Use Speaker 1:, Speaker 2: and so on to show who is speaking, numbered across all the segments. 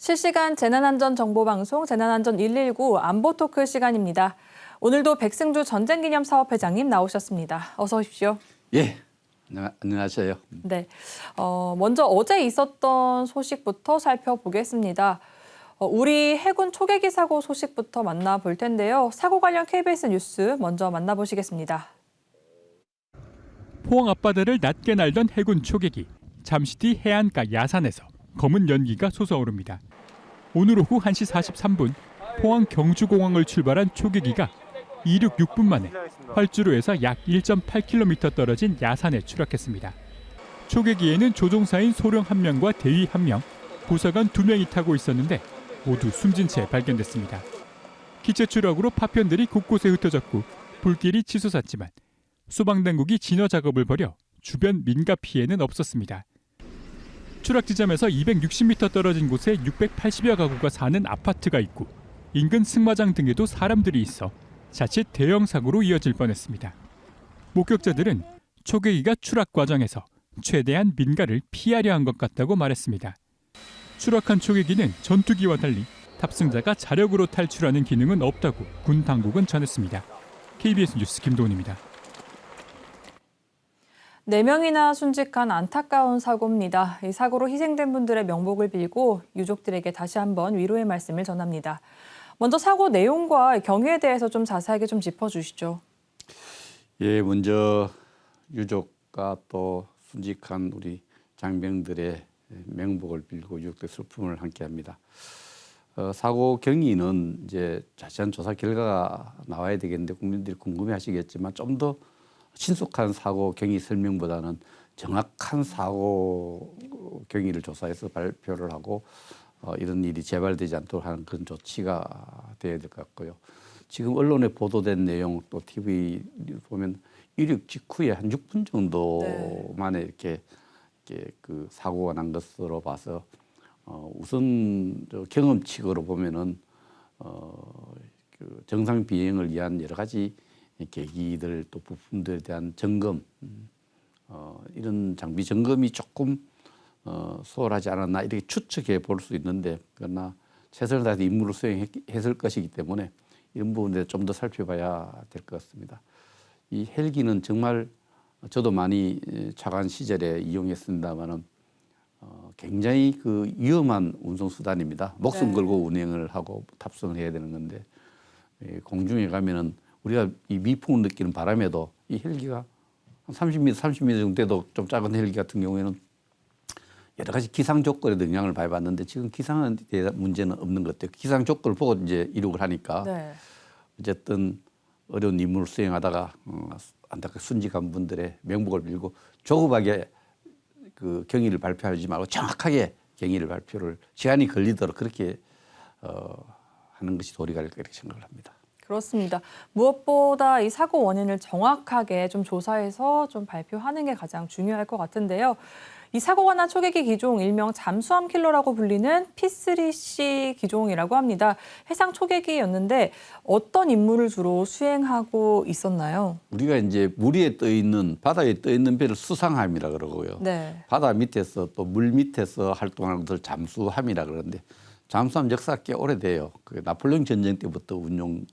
Speaker 1: 실시간 재난안전정보방송 재난안전 119 안보토크 시간입니다. 오늘도 백승주 전쟁기념사업회장님 나오셨습니다. 어서 오십시오.
Speaker 2: 예, 안녕하세요.
Speaker 1: 네, 먼저 어제 있었던 소식부터 살펴보겠습니다. 우리 해군 초계기 사고 소식부터 만나볼 텐데요. 사고 관련 KBS 뉴스 먼저 만나보시겠습니다.
Speaker 3: 포항 앞바다를 낮게 날던 해군 초계기. 잠시 뒤 해안가 야산에서 검은 연기가 솟아오릅니다. 오늘 오후 1시 43분 포항 경주공항을 출발한 초계기가 이륙 6분 만에 활주로에서 약 1.8km 떨어진 야산에 추락했습니다. 초계기에는 조종사인 소령 1명과 대위 1명, 부사관 2명이 타고 있었는데 모두 숨진 채 발견됐습니다. 기체 추락으로 파편들이 곳곳에 흩어졌고 불길이 치솟았지만 소방당국이 진화 작업을 벌여 주변 민가 피해는 없었습니다. 추락 지점에서 260m 떨어진 곳에 680여 가구가 사는 아파트가 있고 인근 승마장 등에도 사람들이 있어 자칫 대형 사고로 이어질 뻔했습니다. 목격자들은 초계기가 추락 과정에서 최대한 민가를 피하려 한 것 같다고 말했습니다. 추락한 초계기는 전투기와 달리 탑승자가 자력으로 탈출하는 기능은 없다고 군 당국은 전했습니다. KBS 뉴스 김도훈입니다.
Speaker 1: 4명이나 순직한 안타까운 사고입니다. 이 사고로 희생된 분들의 명복을 빌고 유족들에게 다시 한번 위로의 말씀을 전합니다. 먼저 사고 내용과 경위에 대해서 좀 자세하게 좀 짚어주시죠.
Speaker 2: 예, 먼저 유족과 또 순직한 우리 장병들의 명복을 빌고 유족들의 슬픔을 함께합니다. 사고 경위는 이제 자세한 조사 결과가 나와야 되겠는데 국민들이 궁금해하시겠지만 좀 더 신속한 사고 경위 설명보다는 정확한 사고 경위를 조사해서 발표를 하고 이런 일이 재발되지 않도록 하는 그런 조치가 되어야 될 것 같고요. 지금 언론에 보도된 내용 또 TV 보면 이륙 직후에 한 6분 정도 만에 이렇게 그 사고가 난 것으로 봐서 우선 경험칙으로 보면은 그 정상 비행을 위한 여러 가지 계기들 또 부품들에 대한 점검 이런 장비 점검이 조금 소홀하지 않았나 이렇게 추측해 볼 수 있는데 그러나 최선을 다해서 임무를 수행했을 것이기 때문에 이런 부분에 좀 더 살펴봐야 될 것 같습니다. 이 헬기는 정말 저도 많이 차관 시절에 이용했습니다만은 굉장히 그 위험한 운송 수단입니다. 목숨 걸고 운행을 하고 탑승을 해야 되는 건데 공중에 가면은 우리가 이 미풍을 느끼는 바람에도 이 헬기가 한 30m 정도 돼도 좀 작은 헬기 같은 경우에는 여러 가지 기상 조건에도 영향을 많이 받는데 지금 기상에 대한 문제는 없는 것 같아요. 기상 조건을 보고 이제 이륙을 하니까 어쨌든 어려운 임무를 수행하다가 안타깝게 순직한 분들의 명복을 빌고 조급하게 그 경위를 발표하지 말고 정확하게 경위를 발표를 시간이 걸리도록 그렇게 하는 것이 도리가 될 거라고 생각을 합니다.
Speaker 1: 그렇습니다. 무엇보다 이 사고 원인을 정확하게 좀 조사해서 좀 발표하는 게 가장 중요할 것 같은데요. 이 사고가 난 초계기 기종 일명 잠수함 킬러라고 불리는 P3C 기종이라고 합니다. 해상 초계기였는데 어떤 임무를 주로 수행하고 있었나요?
Speaker 2: 우리가 이제 물 위에 떠 있는 바다에 떠 있는 배를 수상함이라 그러고요. 바다 밑에서 또 물 밑에서 활동하는 것을 잠수함이라 그러는데 잠수함 역사가 꽤 오래돼요. 그 나폴레옹 전쟁 때부터 운용을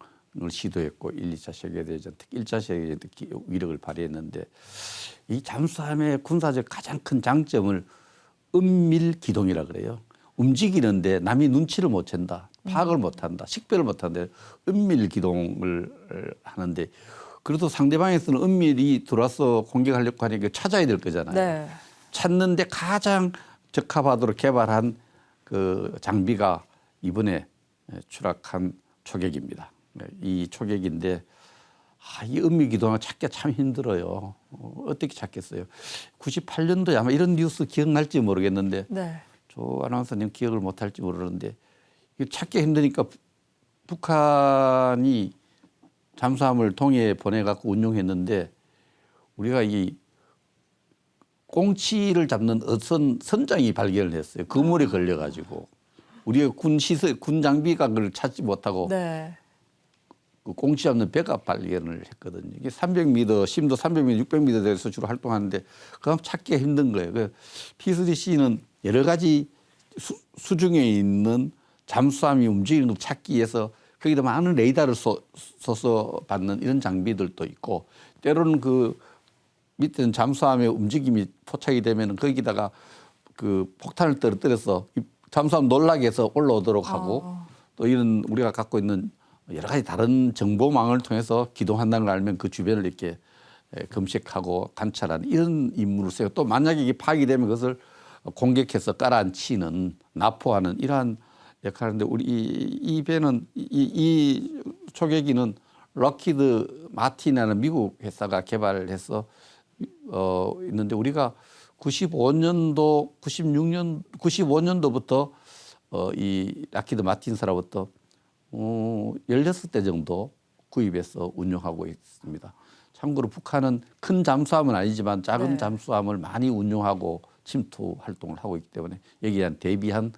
Speaker 2: 시도했고 1, 2차 세계대전, 특히 1차 세계대전 때 위력을 발휘했는데 이 잠수함의 군사적 가장 큰 장점을 은밀 기동이라 그래요. 움직이는데 남이 눈치를 못 챈다, 파악을 못 한다, 식별을 못 한다. 은밀 기동을 하는데 그래도 상대방에서는 은밀히 들어와서 공격하려고 하니까 찾아야 될 거잖아요. 찾는데 가장 적합하도록 개발한 그 장비가 이번에 추락한 초계기입니다. 이 초계기인데 이 은밀 기동을 찾기가 참 힘들어요. 어떻게 찾겠어요? 98년도에 아마 이런 뉴스 기억날지 모르겠는데 조 아나운서님 기억을 못할지 모르는데 찾기 힘드니까 북한이 잠수함을 동해에 보내갖고 운용했는데 우리가 이 꽁치를 잡는 어선 선장이 발견을 했어요. 그물에 걸려가지고 우리가 군 장비가 그걸 찾지 못하고 그 꽁치 잡는 배가 발견을 했거든요. 이게 300m, 심도 300m, 600m 대에서 주로 활동하는데 그럼 찾기가 힘든 거예요. P3C는 여러 가지 수중에 있는 잠수함이 움직이는 걸 찾기 위해서 거기다 많은 레이더를 쏘서 받는 이런 장비들도 있고 때로는 그 밑에는 잠수함의 움직임이 포착이 되면은 거기다가 그 폭탄을 떨어뜨려서 잠수함 놀라게 해서 올라오도록 하고 또 이런 우리가 갖고 있는 여러 가지 다른 정보망을 통해서 기동한다는 걸 알면 그 주변을 이렇게 검색하고 관찰하는 이런 임무를 써요. 또 만약에 이게 파악이 되면 그것을 공격해서 깔아앉히는 납포하는 이러한 역할인데 우리 이 배는 이 초계기는 럭키드 마틴이라는 미국 회사가 개발해서 있는데 우리가 95년도부터 이 락키드 마틴사로부터 16대 정도 구입해서 운용하고 있습니다. 참고로 북한은 큰 잠수함은 아니지만 작은
Speaker 1: 네.
Speaker 2: 잠수함을 많이 운용하고 침투 활동을 하고 있기 때문에 여기에 대비한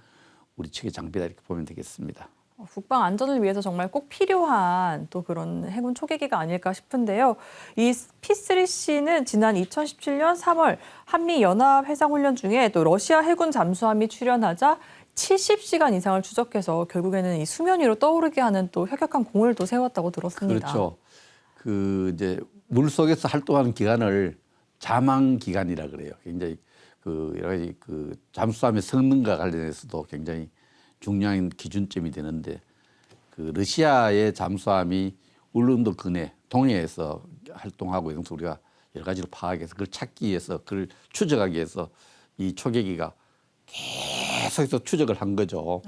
Speaker 2: 우리 측의 장비다 이렇게 보면 되겠습니다.
Speaker 1: 국방 안전을 위해서 정말 꼭 필요한 또 그런 해군 초계기가 아닐까 싶은데요. 이 P3C는 지난 2017년 3월 한미 연합 해상 훈련 중에 또 러시아 해군 잠수함이 출현하자 70시간 이상을 추적해서 결국에는 이 수면 위로 떠오르게 하는 또 혁혁한 공을 또 세웠다고 들었습니다.
Speaker 2: 그렇죠. 그 이제 물 속에서 활동하는 기간을 자망 기간이라 그래요. 굉장히 그 여러 가지 그 잠수함의 성능과 관련해서도 굉장히 중요한 기준점이 되는데 그 러시아의 잠수함이 울릉도 근해 동해에서 활동하고 이런 거 우리가 여러 가지로 파악해서 그걸 찾기 위해서 그걸 추적하기 위해서 이 초계기가 계속해서 추적을 한 거죠.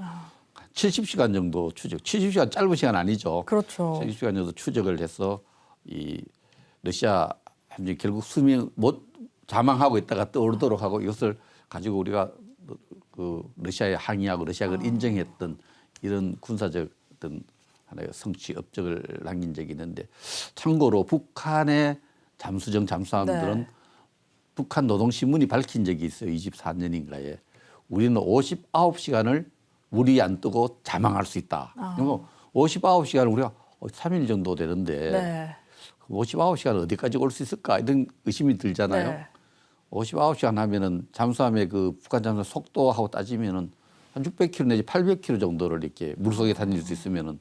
Speaker 2: 70시간 정도 추적. 70시간 짧은 시간 아니죠.
Speaker 1: 그렇죠.
Speaker 2: 70시간 정도 추적을 해서 이 러시아 함정이 결국 수명 못 자망하고 있다가 떠오르도록 하고 이것을 가지고 우리가 그 러시아에 항의하고 러시아가 인정했던 이런 군사적 어떤 하나의 성취 업적을 남긴 적이 있는데 참고로 북한의 잠수정 잠수함들은
Speaker 1: 네.
Speaker 2: 북한 노동신문이 밝힌 적이 있어요. 24년인가에. 우리는 59시간을 물이 안 뜨고 자망할 수 있다. 그리고 59시간을 우리가 3일 정도 되는데
Speaker 1: 네.
Speaker 2: 59시간 어디까지 올 수 있을까 이런 의심이 들잖아요.
Speaker 1: 네.
Speaker 2: 59시간 하면은 잠수함의 그 북한 잠수함 속도하고 따지면은 한 600km 내지 800km 정도를 이렇게 물속에 다닐 수 있으면은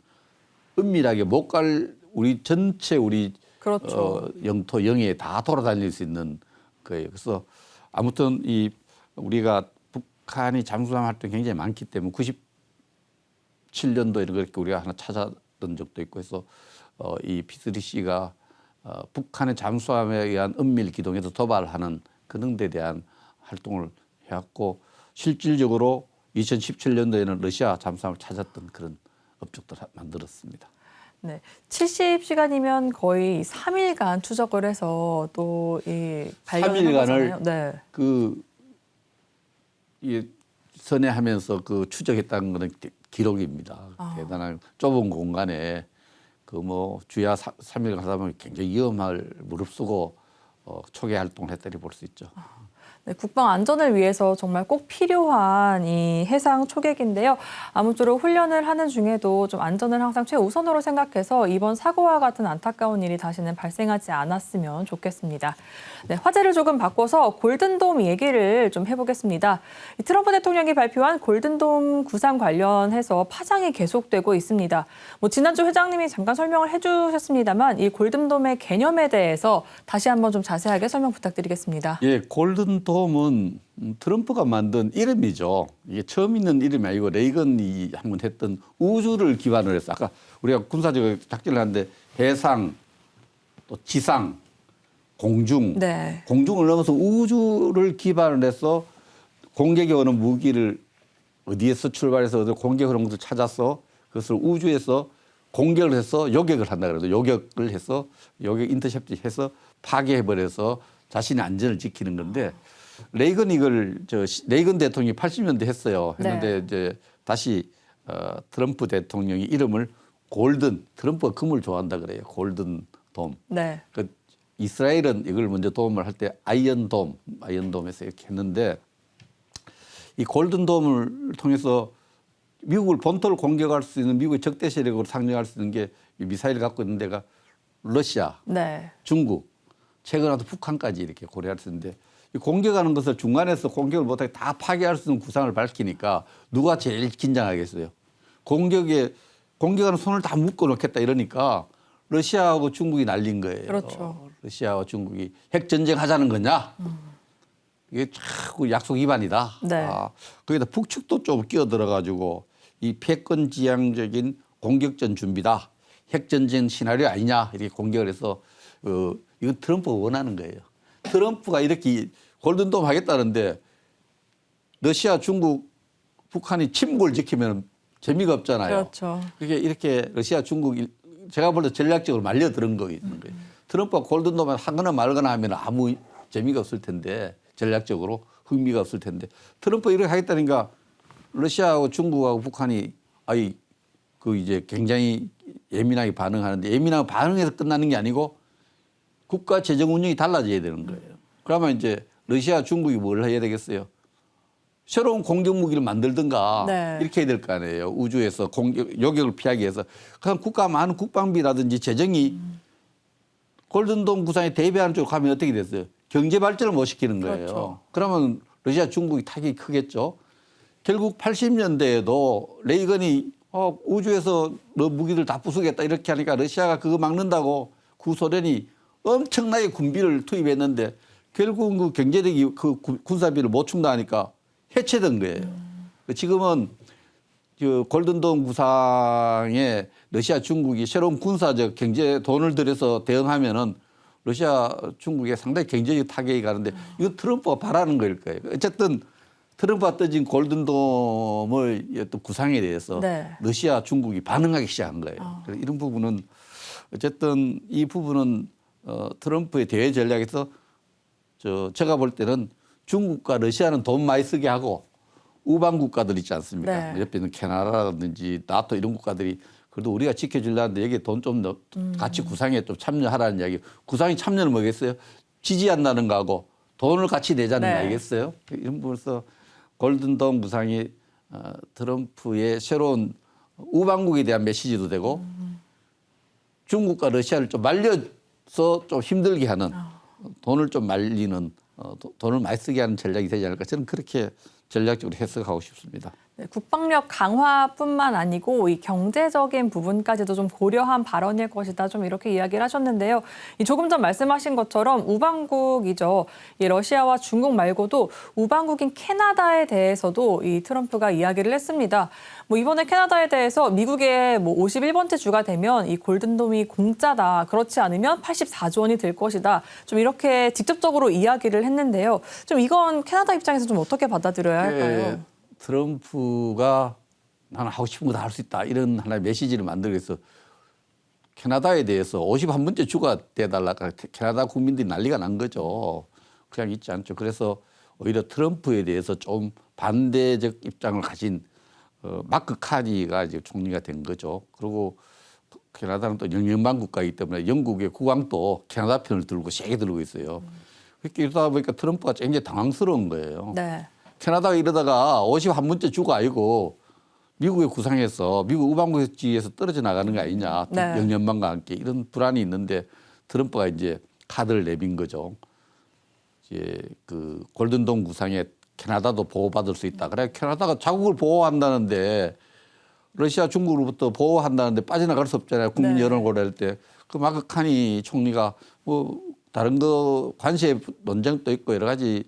Speaker 2: 은밀하게 못 갈 우리 전체 우리
Speaker 1: 그렇죠.
Speaker 2: 영토 영해에 다 돌아다닐 수 있는 거예요. 그래서 아무튼 이 우리가 북한이 잠수함 활동이 굉장히 많기 때문에 97년도 이런 거 이렇게 우리가 하나 찾았던 적도 있고 해서 이 P3C가 북한의 잠수함에 의한 은밀 기동에서 도발하는 그런 데 대한 활동을 해왔고 실질적으로 2017년도에는 러시아 잠수함을 찾았던 그런 업적도 만들었습니다.
Speaker 1: 네. 70시간이면 거의 3일간 추적을 해서 또 이 발견을 한
Speaker 2: 3일간을
Speaker 1: 거잖아요. 네.
Speaker 2: 이 선회하면서 그 추적했다는 것은 기록입니다. 대단한 좁은 공간에 그 뭐 주야 3일 가다 보면 굉장히 위험할 무릅쓰고 초계 활동을 했다리 볼 수 있죠.
Speaker 1: 네, 국방 안전을 위해서 정말 꼭 필요한 이 해상 초계기인데요. 아무쪼록 훈련을 하는 중에도 좀 안전을 항상 최우선으로 생각해서 이번 사고와 같은 안타까운 일이 다시는 발생하지 않았으면 좋겠습니다. 네, 화제를 조금 바꿔서 골든돔 얘기를 좀 해보겠습니다. 이 트럼프 대통령이 발표한 골든돔 구상 관련해서 파장이 계속되고 있습니다. 지난주 회장님이 잠깐 설명을 해주셨습니다만 이 골든돔의 개념에 대해서 다시 한번 좀 자세하게 설명 부탁드리겠습니다.
Speaker 2: 예, 골든돔은 트럼프가 만든 이름이죠. 이게 처음 있는 이름이 아니고 레이건이 한번 했던 우주를 기반으로 해서 아까 우리가 군사적 작전을 하는데 해상, 또 지상, 공중,
Speaker 1: 네.
Speaker 2: 공중을 넘어서 우주를 기반으로 해서 공격에 오는 무기를 어디에서 출발해서 어디 공격을 오는 것을 찾아서 그것을 우주에서 공격을 해서 요격을 한다 그래도 요격을 해서 요격 인터셉트 해서 파괴해버려서 자신의 안전을 지키는 건데 레이건 이걸 레이건 대통령이 80년대 했어요. 했는데
Speaker 1: 네.
Speaker 2: 이제 다시 트럼프 대통령이 이름을 트럼프가 금을 좋아한다 그래요. 골든 돔.
Speaker 1: 네.
Speaker 2: 그 이스라엘은 이걸 먼저 도움을 할 때 아이언돔에서 이렇게 했는데 이 골든돔을 통해서 미국을 본토를 공격할 수 있는 미국의 적대 세력으로 상정할 수 있는 게 미사일을 갖고 있는 데가 러시아,
Speaker 1: 네.
Speaker 2: 중국, 최근 와서 북한까지 이렇게 고려할 수 있는데 공격하는 것을 중간에서 공격을 못하게 다 파괴할 수 있는 구상을 밝히니까 누가 제일 긴장하겠어요. 공격하는 손을 다 묶어 놓겠다 이러니까 러시아하고 중국이 날린 거예요.
Speaker 1: 그렇죠.
Speaker 2: 러시아와 중국이 핵전쟁 하자는 거냐? 이게 자꾸 약속 위반이다.
Speaker 1: 네.
Speaker 2: 거기다 북측도 좀 끼어들어가지고 이 패권지향적인 공격전 준비다. 핵전쟁 시나리오 아니냐 이렇게 공격을 해서 이건 트럼프가 원하는 거예요. 트럼프가 이렇게 골든돔 하겠다는데 러시아, 중국, 북한이 침국을 지키면 재미가 없잖아요.
Speaker 1: 그렇죠.
Speaker 2: 이렇게 러시아, 중국이 제가 볼 때 전략적으로 말려드는 거 있는 거예요. 트럼프가 골든돔 하거나 말거나 하면 아무 재미가 없을 텐데 전략적으로 흥미가 없을 텐데 트럼프 이렇게 하겠다니까 러시아하고 중국하고 북한이 이제 굉장히 예민하게 반응하는데 예민하게 반응해서 끝나는 게 아니고 국가 재정 운영이 달라져야 되는 거예요. 그러면 이제 러시아, 중국이 뭘 해야 되겠어요? 새로운 공격 무기를 만들든가
Speaker 1: 네.
Speaker 2: 이렇게 해야 될 거 아니에요. 우주에서 요격을 피하기 위해서. 그럼 국가 많은 국방비라든지 재정이 골든돔 구상에 대비하는 쪽으로 가면 어떻게 됐어요? 경제 발전을 못 시키는 거예요.
Speaker 1: 그렇죠.
Speaker 2: 그러면 러시아, 중국이 타격이 크겠죠. 결국 80년대에도 레이건이 우주에서 너 무기들 다 부수겠다 이렇게 하니까 러시아가 그거 막는다고 구소련이 엄청나게 군비를 투입했는데 결국 그 경제력이 그 군사비를 못 충당하니까 해체된 거예요. 지금은 그 골든돔 구상에 러시아, 중국이 새로운 군사적 경제 돈을 들여서 대응하면은 러시아, 중국에 상당히 경제적 타격이 가는데 이거 트럼프가 바라는 거일 거예요. 어쨌든 트럼프가 떠진 골든돔을 또 구상에 대해서
Speaker 1: 네.
Speaker 2: 러시아, 중국이 반응하기 시작한 거예요. 그래서 이런 부분은 어쨌든 이 부분은 트럼프의 대외 전략에서 제가 볼 때는 중국과 러시아는 돈 많이 쓰게 하고 우방 국가들 있지 않습니까?
Speaker 1: 네.
Speaker 2: 옆에 있는 캐나다라든지 나토 이런 국가들이 그래도 우리가 지켜주려는데 여기에 돈 좀 같이 구상에 좀 참여하라는 이야기. 구상이 참여는 뭐겠어요? 지지한다는 거하고 돈을 같이 내자는
Speaker 1: 네.
Speaker 2: 거 아니겠어요? 이런 부분에서 골든돔 구상이 트럼프의 새로운 우방국에 대한 메시지도 되고 중국과 러시아를 좀 말려서 좀 힘들게 하는 돈을 좀 말리는 돈을 많이 쓰게 하는 전략이 되지 않을까 저는 그렇게 전략적으로 해석하고 싶습니다.
Speaker 1: 네, 국방력 강화뿐만 아니고 이 경제적인 부분까지도 좀 고려한 발언일 것이다. 좀 이렇게 이야기를 하셨는데요. 이 조금 전 말씀하신 것처럼 우방국이죠. 이 러시아와 중국 말고도 우방국인 캐나다에 대해서도 이 트럼프가 이야기를 했습니다. 뭐 이번에 캐나다에 대해서 미국의 51번째 주가 되면 이 골든돔이 공짜다. 그렇지 않으면 84조 원이 될 것이다. 좀 이렇게 직접적으로 이야기를 했는데요. 좀 이건 캐나다 입장에서 좀 어떻게 받아들여야 할까요?
Speaker 2: 트럼프가 나는 하고 싶은 거 다 할 수 있다 이런 하나의 메시지를 만들기 위해서 캐나다에 대해서 51번째 주가 돼달라가 캐나다 국민들이 난리가 난 거죠. 그냥 있지 않죠. 그래서 오히려 트럼프에 대해서 좀 반대적 입장을 가진 마크 카니가 이제 총리가 된 거죠. 그리고 캐나다는 또 영연방 국가이기 때문에 영국의 국왕도 캐나다 편을 들고 세게 들고 있어요. 그렇게 이러다 보니까 트럼프가 굉장히 당황스러운 거예요.
Speaker 1: 네.
Speaker 2: 캐나다가 이러다가 51번째 주가 아니고 미국의 구상에서 미국 우방국지에서 떨어져 나가는 거 아니냐.
Speaker 1: 네.
Speaker 2: 영연방과 함께 이런 불안이 있는데 트럼프가 이제 카드를 내민 거죠. 이제 그 골든돔 구상에 캐나다도 보호받을 수 있다. 그래 캐나다가 자국을 보호한다는데 러시아, 중국으로부터 보호한다는데 빠져나갈 수 없잖아요. 국민
Speaker 1: 네.
Speaker 2: 여론을 고려할 때. 그 마크 카니 총리가 뭐 다른 거 관세 논쟁도 있고 여러 가지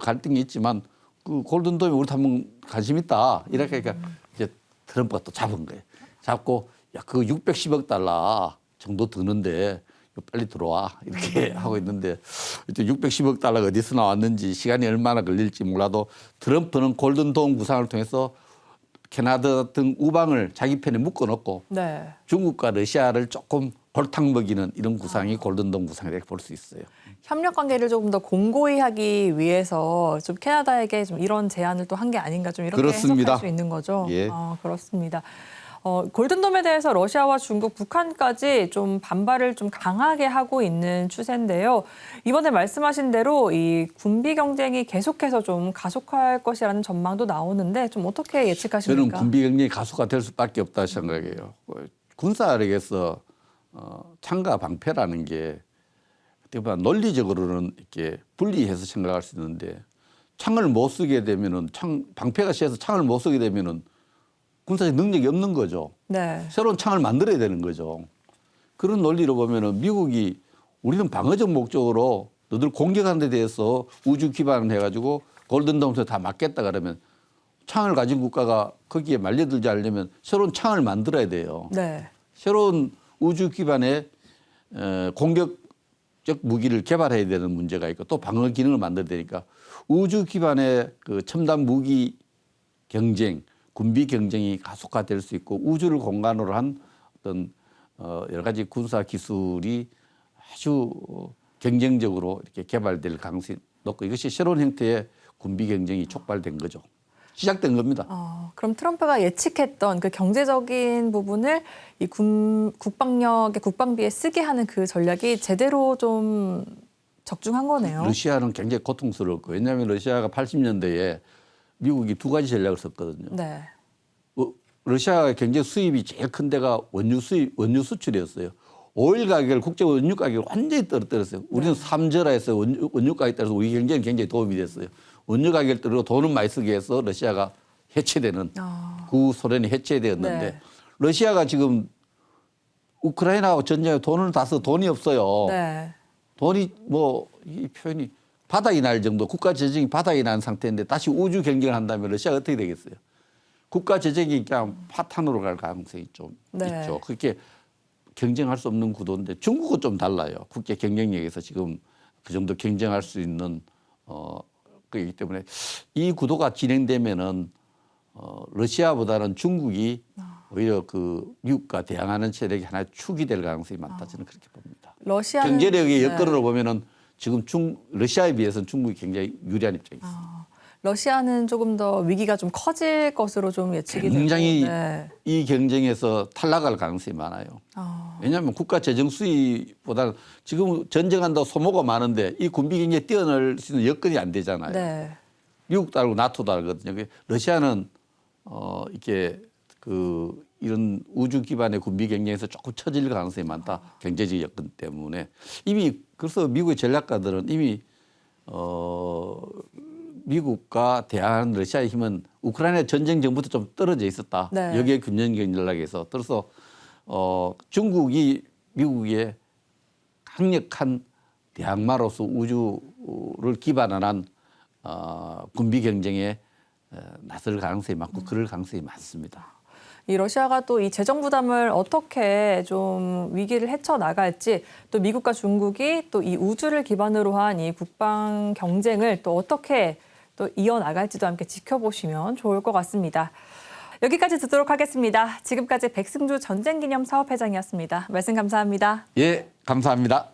Speaker 2: 갈등이 있지만 그 골든돔에 우리도 한번 관심 있다. 이렇게 하니까 이제 트럼프가 또 잡은 거예요. 잡고 야, 그거 610억 달러 정도 드는데 빨리 들어와. 이렇게 하고 있는데 이제 610억 달러가 어디서 나왔는지 시간이 얼마나 걸릴지 몰라도 트럼프는 골든돔 구상을 통해서 캐나다 등 우방을 자기 편에 묶어놓고
Speaker 1: 네.
Speaker 2: 중국과 러시아를 조금 골탕 먹이는 이런 구상이 골든돔 구상이라고 볼 수 있어요.
Speaker 1: 협력 관계를 조금 더 공고히 하기 위해서 좀 캐나다에게 좀 이런 제안을 또 한 게 아닌가 좀 이렇게
Speaker 2: 그렇습니다.
Speaker 1: 해석할 수 있는 거죠.
Speaker 2: 예.
Speaker 1: 그렇습니다. 골든돔에 대해서 러시아와 중국, 북한까지 좀 반발을 좀 강하게 하고 있는 추세인데요. 이번에 말씀하신 대로 이 군비 경쟁이 계속해서 좀 가속화할 것이라는 전망도 나오는데 좀 어떻게 예측하십니까?
Speaker 2: 저는 군비 경쟁이 가속화될 수밖에 없다 생각해요. 군사력에서 창과 방패라는 게 어떻게 보면 논리적으로는 이렇게 분리해서 생각할 수 있는데 창을 못 쓰게 되면은 방패가 씌어서 창을 못 쓰게 되면은 군사적 능력이 없는 거죠.
Speaker 1: 네.
Speaker 2: 새로운 창을 만들어야 되는 거죠. 그런 논리로 보면은 미국이 우리는 방어적 목적으로 너들 공격하는 데 대해서 우주 기반을 해가지고 골든돔스에 다 맞겠다 그러면 창을 가진 국가가 거기에 말려들지 않으려면 새로운 창을 만들어야 돼요.
Speaker 1: 네.
Speaker 2: 새로운 우주 기반의 공격적 무기를 개발해야 되는 문제가 있고 또 방어 기능을 만들어야 되니까 우주 기반의 그 첨단 무기 경쟁, 군비 경쟁이 가속화될 수 있고 우주를 공간으로 한 어떤 여러 가지 군사 기술이 아주 경쟁적으로 이렇게 개발될 가능성이 높고 이것이 새로운 형태의 군비 경쟁이 촉발된 거죠. 시작된 겁니다.
Speaker 1: 그럼 트럼프가 예측했던 그 경제적인 부분을 이 국방력의 국방비에 쓰게 하는 그 전략이 제대로 좀 적중한 거네요.
Speaker 2: 러시아는 굉장히 고통스럽고 왜냐하면 러시아가 80년대에 미국이 두 가지 전략을 썼거든요.
Speaker 1: 네.
Speaker 2: 러시아의 경제 수입이 제일 큰 데가 원유 수출이었어요. 오일 가격을 국제 원유 가격을 완전히 떨어뜨렸어요. 우리는 삼절하에서 원유 가격에 따라서 우리 경제는 굉장히 도움이 됐어요. 원유 가격을 떨어뜨리고 돈은 많이 쓰게 해서 러시아가 해체되는 구소련이 해체되었는데
Speaker 1: 네.
Speaker 2: 러시아가 지금 우크라이나하고 전쟁에 돈을 다 써 돈이 없어요.
Speaker 1: 네.
Speaker 2: 돈이 뭐 이 표현이 바닥이 날 정도 국가 재정이 바닥이 난 상태인데 다시 우주 경쟁을 한다면 러시아가 어떻게 되겠어요? 국가 재정이 그냥 파탄으로 갈 가능성이 좀
Speaker 1: 네.
Speaker 2: 있죠. 그렇게 경쟁할 수 없는 구도인데 중국은 좀 달라요. 국제 경쟁력에서 지금 그 정도 경쟁할 수 있는 거기 때문에 이 구도가 진행되면은 러시아보다는 중국이 오히려 그 미국과 대항하는 세력이 하나의 축이 될 가능성이 많다 저는 그렇게 봅니다.
Speaker 1: 러시아는
Speaker 2: 경제력의
Speaker 1: 네.
Speaker 2: 여건으로 보면은 지금 러시아에 비해서는 중국이 굉장히 유리한 입장이 있습니다.
Speaker 1: 러시아는 조금 더 위기가 좀 커질 것으로 좀 예측이
Speaker 2: 굉장히
Speaker 1: 되고. 네.
Speaker 2: 이 경쟁에서 탈락할 가능성이 많아요. 왜냐하면 국가 재정 수입보다는 지금 전쟁한다고 소모가 많은데 이 군비 경제에 뛰어날 수 있는 여건이 안 되잖아요.
Speaker 1: 네.
Speaker 2: 미국도 알고 나토도 알거든요. 러시아는 이렇게 이런 우주 기반의 군비 경쟁에서 조금 처질 가능성이 많다. 경제적 여건 때문에 이미 그래서 미국의 전략가들은 이미 미국과 대항하는 러시아의 힘은 우크라이나 전쟁 전부터 좀 떨어져 있었다.
Speaker 1: 네.
Speaker 2: 여기에 균형 전략에서 그래서 중국이 미국의 강력한 대항마로서 우주를 기반한 군비 경쟁에 나설 가능성이 많고 그럴 가능성이 많습니다.
Speaker 1: 이 러시아가 또 이 재정 부담을 어떻게 좀 위기를 헤쳐 나갈지 또 미국과 중국이 또 이 우주를 기반으로 한 이 국방 경쟁을 또 어떻게 또 이어나갈지도 함께 지켜보시면 좋을 것 같습니다. 여기까지 듣도록 하겠습니다. 지금까지 백승주 전쟁기념사업회장이었습니다. 말씀 감사합니다.
Speaker 2: 예, 감사합니다.